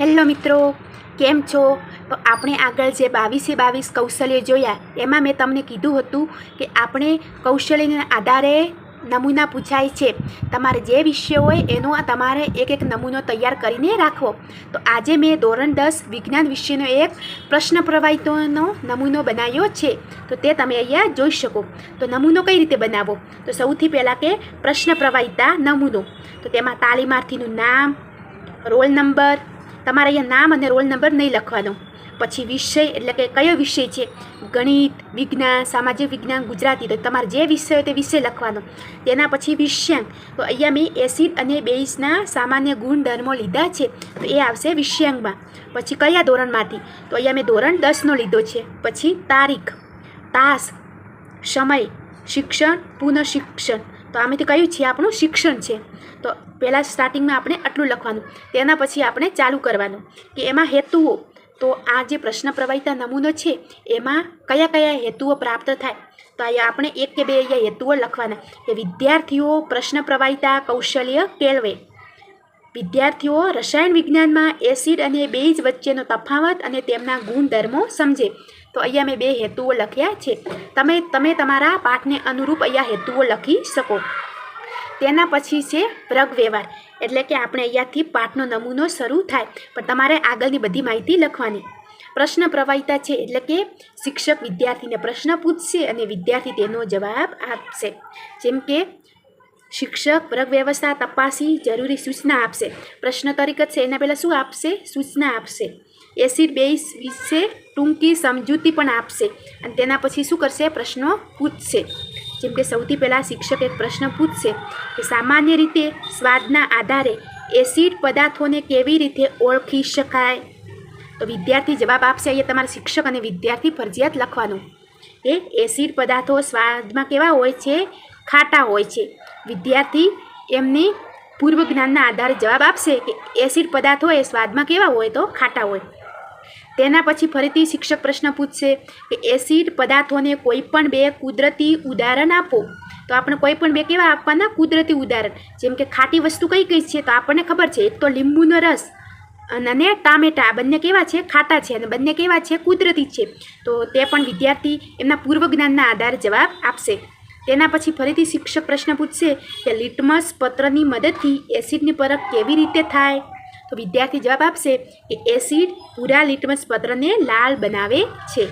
Hello મિત્રો, કેમ છો? તો આપણે આગળ જે 22 કૌશલ્ય જોયા એમાં મેં તમને કીધું હતું કે આપણે કૌશલ્યના આધારે નમૂના પૂછાય છે. તમારે જે વિષય હોય એનો તમારે એક નમૂનો તૈયાર કરીને રાખવો. તો આજે મેં ધોરણ 10 વિજ્ઞાન વિષયનો એક પ્રશ્ન પ્રવાહિતોનો નમૂનો બનાવ્યો છે. તો તે તમે અહીંયા જોઈ શકો. તો નમૂનો કઈ રીતે બનાવો? તો સૌથી પહેલાં કે પ્રશ્ન પ્રવાહિતા નમૂનો. તો તેમાં તાલીમાર્થીનું નામ, રોલ નંબર, તમારે અહીંયા નામ અને રોલ નંબર નહીં લખવાનો. પછી વિષય એટલે કે કયો વિષય છે, ગણિત, વિજ્ઞાન, સામાજિક વિજ્ઞાન, ગુજરાતી. તો તમારે જે વિષય હોય તે વિષય લખવાનો. તેના પછી વિષયાંક. તો અહીંયા મેં એસિડ અને બેઝના સામાન્ય ગુણધર્મો લીધા છે, તો એ આવશે વિષયાંકમાં. પછી કયા ધોરણમાંથી? તો અહીંયા મેં ધોરણ 10નો લીધો છે. પછી તારીખ, તાસ, સમય, શિક્ષણ, પુનઃશિક્ષણ. તો આમાંથી કયું છે? આપણું શિક્ષણ છે. તો પહેલાં સ્ટાર્ટિંગમાં આપણે આટલું લખવાનું. તેના પછી આપણે ચાલુ કરવાનું કે એમાં હેતુઓ. તો આ જે પ્રશ્ન પ્રવાહિતા નમૂનો છે એમાં કયા કયા હેતુઓ પ્રાપ્ત થાય? તો અહીંયા આપણે એક કે બે અહીંયા હેતુઓ લખવાના કે વિદ્યાર્થીઓ પ્રશ્ન પ્રવાહિતા કૌશલ્ય કેળવે, વિદ્યાર્થીઓ રસાયણ વિજ્ઞાનમાં એસિડ અને બેઝ વચ્ચેનો તફાવત અને તેમના ગુણધર્મો સમજે. તો અહીંયા મેં બે હેતુઓ લખ્યા છે. તમે તમારા પાઠને અનુરૂપ અહીંયા હેતુઓ લખી શકો. તેના પછી છે વર્ગ વ્યવહાર, એટલે કે આપણે અહીંયાથી પાઠનો નમૂનો શરૂ થાય, પણ તમારે આગળની બધી માહિતી લખવાની. પ્રશ્ન પ્રવાહિતા છે એટલે કે શિક્ષક વિદ્યાર્થીને પ્રશ્ન પૂછશે અને વિદ્યાર્થી તેનો જવાબ આપશે. જેમ કે શિક્ષક વર્ગ વ્યવસ્થા તપાસી જરૂરી સૂચના આપશે. પ્રશ્ન તરીકે છે એના પહેલાં શું આપશે? સૂચના આપશે. એસિડ બેઝ વિશે ટૂંકી સમજૂતી પણ આપશે અને તેના પછી શું કરશે? પ્રશ્નો પૂછશે. જેમ કે સૌથી પહેલાં શિક્ષક એક પ્રશ્ન પૂછશે કે સામાન્ય રીતે સ્વાદના આધારે એસિડ પદાર્થોને કેવી રીતે ઓળખી શકાય? તો વિદ્યાર્થી જવાબ આપશે. અહીંયા તમારે શિક્ષક અને વિદ્યાર્થી ફરજિયાત લખવાનું કે એસિડ પદાર્થો સ્વાદમાં કેવા હોય છે? ખાટા હોય છે. વિદ્યાર્થી એમની પૂર્વ જ્ઞાનના આધારે જવાબ આપશે કે એસિડ પદાર્થો એ સ્વાદમાં કેવા હોય? તો ખાટા હોય. તેના પછી ફરીથી શિક્ષક પ્રશ્ન પૂછશે કે એસિડ પદાર્થોને કોઈ પણ બે કુદરતી ઉદાહરણ આપો. તો આપણે કોઈ પણ બે કેવા આપવાના? કુદરતી ઉદાહરણ. જેમ કે ખાટી વસ્તુ કઈ કઈ છે? તો આપણને ખબર છે, એક તો લીંબુનો રસ અને ટામેટા. બંને કેવા છે? ખાટા છે અને બંને કેવા છે? કુદરતી છે. તો તે પણ વિદ્યાર્થી એમના પૂર્વ જ્ઞાનના આધારે જવાબ આપશે. તેના પછી ફરીથી શિક્ષક પ્રશ્ન પૂછશે કે લિટમસ પત્રની મદદથી એસિડની પરખ કેવી રીતે થાય? તો વિદ્યાર્થી જવાબ આપશે કે એસિડ પૂરા લિટમસ પત્રને લાલ બનાવે છે.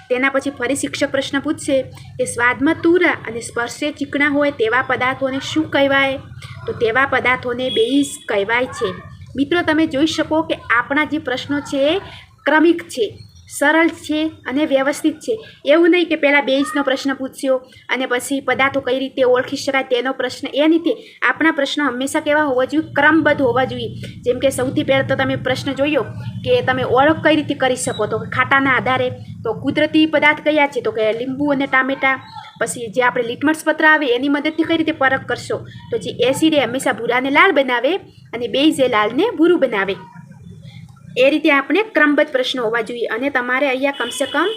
તેના પછી ફરી શિક્ષક પ્રશ્ન પૂછશે કે સ્વાદમાં તુરા અને સ્પર્શે ચીકણા હોય તેવા પદાર્થોને શું કહેવાય? તો તેવા પદાર્થોને બેઝ કહેવાય છે. મિત્રો, તમે જોઈ શકો કે આપણા જે પ્રશ્નો છે એ ક્રમિક છે, સરળ છે અને વ્યવસ્થિત છે. એવું નહીં કે પહેલાં બેઝનો પ્રશ્ન પૂછ્યો અને પછી પદાર્થો કઈ રીતે ઓળખી શકાય તેનો પ્રશ્ન. એ રીતે આપણા પ્રશ્નો હંમેશા કેવા હોવા જોઈએ? ક્રમબદ્ધ હોવા જોઈએ. જેમ કે સૌથી પહેલાં તો તમે પ્રશ્ન જોયો કે તમે ઓળખ કઈ રીતે કરી શકો? તો ખાટાના આધારે. તો કુદરતી પદાર્થ કયા છે? તો કે લીંબુ અને ટામેટા. પછી જે આપણે લિટમસ પત્ર આવે એની મદદથી કઈ રીતે પરખ કરશો? તો જે એસિડ એ હંમેશા ભૂરાને લાલ બનાવે અને બેઝ એ લાલને ભૂરું બનાવે. એ રીતે આપણે ક્રમબદ્ધ પ્રશ્નો હોવા જોઈએ. અને તમારે અહીંયા કમસે કમ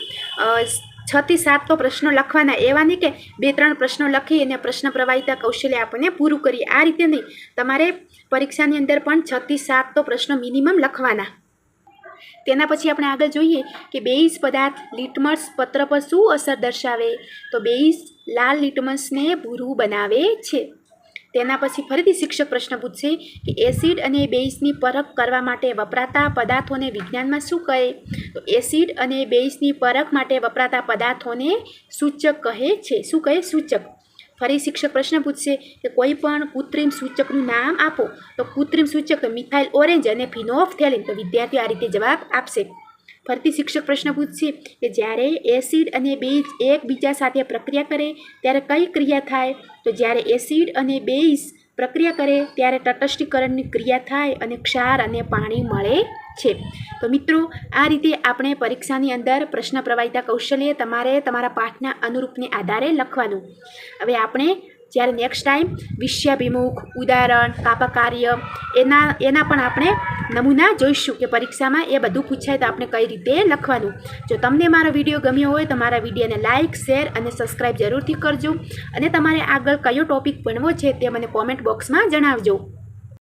6 થી 7 તો પ્રશ્નો લખવાના. એવા નહીં કે 2-3 પ્રશ્નો લખી અને પ્રશ્ન પ્રવાહિતા કૌશલ્ય આપણને પૂરું કરીએ. આ રીતે નહીં. તમારે પરીક્ષાની અંદર પણ 6 થી 7 તો પ્રશ્નો મિનિમમ લખવાના. તેના પછી આપણે આગળ જોઈએ કે બેઝ પદાર્થ લિટમસ પત્ર પર શું અસર દર્શાવે? તો બેઝ લાલ લિટમસને ભૂરું બનાવે છે. તેના પછી ફરીથી શિક્ષક પ્રશ્ન પૂછશે કે એસિડ અને બેઝની પરખ કરવા માટે વપરાતા પદાર્થોને વિજ્ઞાનમાં શું કહે? તો એસિડ અને બેઝની પરખ માટે વપરાતા પદાર્થોને સૂચક કહે છે. શું કહે? સૂચક. ફરી શિક્ષક પ્રશ્ન પૂછશે કે કોઈ પણ કૃત્રિમ સૂચકનું નામ આપો. તો કૃત્રિમ સૂચક મિથાઇલ ઓરેન્જ અને ફિનોલ્ફથેલિન. તો વિદ્યાર્થીઓ આ રીતે જવાબ આપશે. ફરીથી શિક્ષક પ્રશ્ન પૂછશે કે જ્યારે એસિડ અને બેઝ એકબીજા સાથે પ્રક્રિયા કરે ત્યારે કઈ ક્રિયા થાય? તો જ્યારે એસિડ અને બેઝ પ્રક્રિયા કરે ત્યારે તટસ્થીકરણની ક્રિયા થાય અને ક્ષાર અને પાણી મળે છે. તો મિત્રો, આ રીતે આપણે પરીક્ષાની અંદર પ્રશ્ન પ્રવાહિતા કૌશલ્ય તમારે તમારા પાઠના અનુરૂપને આધારે લખવાનું. હવે આપણે જ્યારે નેક્સ્ટ ટાઈમ વિષયાભિમુખ, ઉદાહરણ, કાપા કાર્ય એના પણ આપણે નમૂના જોઈશું કે પરીક્ષામાં એ બધું પૂછાય તો આપણે કઈ રીતે લખવાનું. જો તમને મારો વિડીયો ગમ્યો હોય તો મારા વિડીયોને લાઇક, શેર અને સબસ્ક્રાઈબ જરૂરથી કરજો. અને તમારે આગળ કયો ટૉપિક ભણવો છે તે મને કોમેન્ટ બોક્સમાં જણાવજો.